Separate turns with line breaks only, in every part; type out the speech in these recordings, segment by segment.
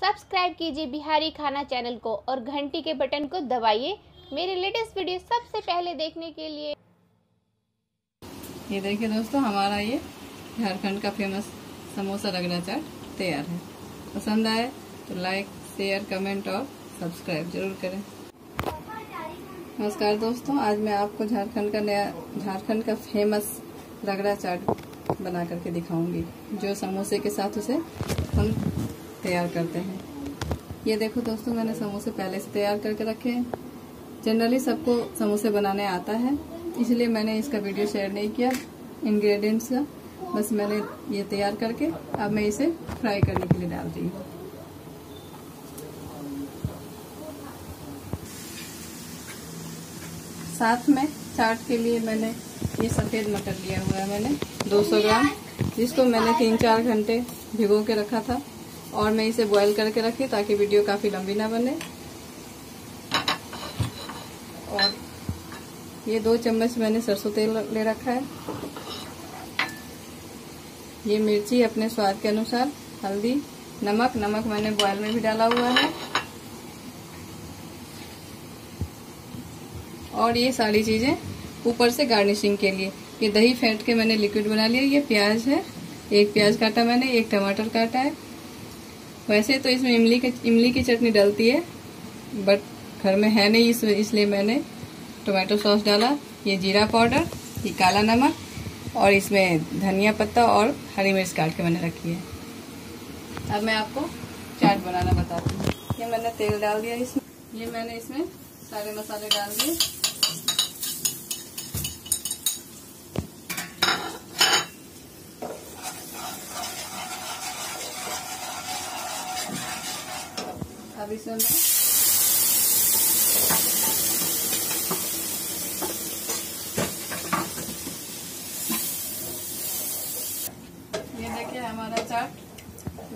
Subscribe कीजिए बिहारी खाना channel को और घंटी के बटन को दबाइए मेरे लेटेस्ट वीडियो सबसे पहले देखने के लिए।
ये देखिए दोस्तों, हमारा ये झारखंड का फेमस समोसा रगड़ा चाट तैयार है। पसंद आए तो लाइक, शेयर, कमेंट और सब्सक्राइब जरूर करें। नमस्कार दोस्तों, आज मैं आपको झारखंड का फेमस रगड़ा चाट बना करके दिखाऊंगी, जो समोसे के साथ उसे हम तैयार करते हैं। ये देखो दोस्तों, मैंने समोसे पहले से तैयार करके रखे हैं। जनरली सबको समोसे बनाने आता है, इसलिए मैंने इसका वीडियो शेयर नहीं किया इंग्रेडिएंट्स का। बस मैंने ये तैयार करके अब मैं इसे फ्राई करने के लिए डाल रही हूँ। साथ में चाट के लिए मैंने ये सफेद मटर लिया हुआ है, मैंने 200 ग्राम, जिसको मैंने 3-4 घंटे भिगो के रखा था और मैं इसे बॉईल करके रखी ताकि वीडियो काफी लंबी ना बने। और ये 2 चम्मच मैंने सरसों तेल ले रखा है। ये मिर्ची अपने स्वाद के अनुसार, हल्दी, नमक मैंने बॉयल में भी डाला हुआ है। और ये सारी चीजें ऊपर से गार्निशिंग के लिए ये दही फेंट के मैंने लिक्विड बना लिया। ये प्याज है, 1 प्याज काटा मैंने, 1 टमाटर काटा है। वैसे तो इसमें इमली की चटनी डलती है, बट घर में है नहीं, इसलिए मैंने टोमेटो सॉस डाला। ये जीरा पाउडर, ये काला नमक और इसमें धनिया पत्ता और हरी मिर्च काट के मैंने रखी है। अब मैं आपको चाट बनाना बताती हूँ। ये मैंने तेल डाल दिया इसमें, ये मैंने इसमें सारे मसाले डाल दिए। अब इसमें ये देखिए, हमारा चाट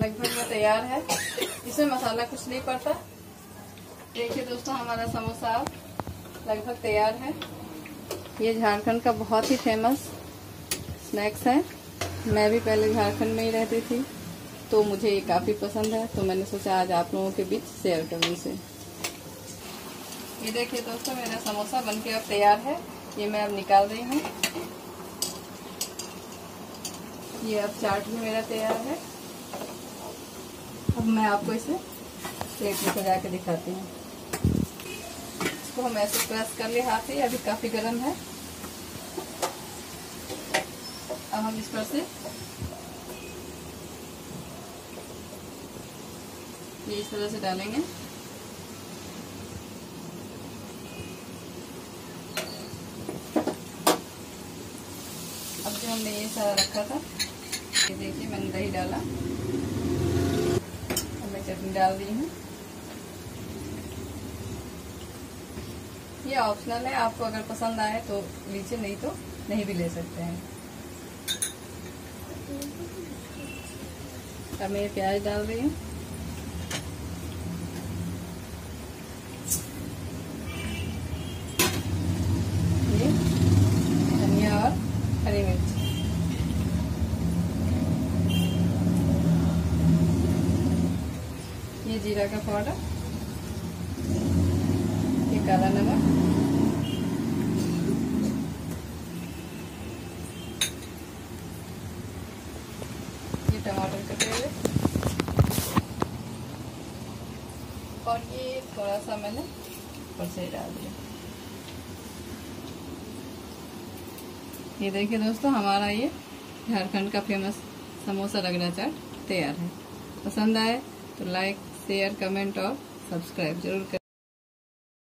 लगभग तैयार है। इसमें मसाला कुछ नहीं पड़ता। देखिए दोस्तों, हमारा समोसा लगभग तैयार है। ये झारखंड का बहुत ही फेमस स्नैक्स है। मैं भी पहले झारखंड में ही रहती थी, तो मुझे ये काफी पसंद है, तो मैंने सोचा आज आप लोगों के बीच शेयर करूं इसे। ये देखिए दोस्तों, मेरा समोसा बनके अब तैयार है। ये मैं अब निकाल रही हूँ। ये अब चाट भी मेरा तैयार है। अब मैं आपको इसे प्लेट में सजा के दिखाती हूँ। इसको हम ऐसे प्रेस कर लिए हाथ से, अभी काफी गर्म है। अब हम इस पर से ये इस तरह से डालेंगे। अब जो हमने ये सारा रखा था, ये देखिए मैंने दही डाला, अब मैं चटनी डाल दी हूँ। ये ऑप्शनल है, आपको अगर पसंद आए तो लीजिए, नहीं तो नहीं भी ले सकते हैं। अब मैं प्याज डाल रही हूँ। ये धनिया और हरी मिर्च, ये जीरा का पाउडर, ये काला नमक, ये टमाटर कटे हुए और ये थोड़ा सा मैंने ऊपर से डाल दिया। ये देखिए दोस्तों, हमारा ये झारखंड का फेमस समोसा रगड़ा चाट तैयार है। पसंद आए तो लाइक, शेयर, कमेंट और सब्सक्राइब जरूर करें।